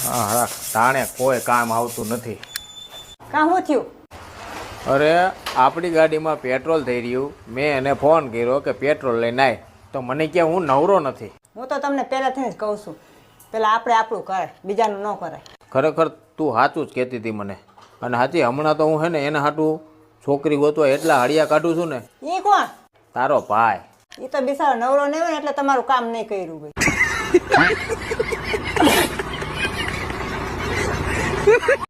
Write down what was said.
હા તાણે કોઈ કામ આવતું નથી. કાં શું થયું? અરે આપણી ગાડીમાં પેટ્રોલ થઈ રહ્યું. મેં એને ફોન કર્યો કે પેટ્રોલ લઈને આય, તો મને કે હું નવરો નથી. હું તો તમને પહેલાથી જ કહું છું, પેલા આપણે આપણું કરે, બીજાનું ન કરાય. ખરેખર તું સાચું જ કહેતી હતી મને. અને સાચી હમણાં તો હું છે ને એના હાટું છોકરી ગોતવા એટલા હળિયા કાઢું છું ને. એ કોણ? તારો ભાઈ. એ તો બિચારો નવરો નહીં હોય ને એટલે તમારું કામ નહીં કર્યું ભાઈ.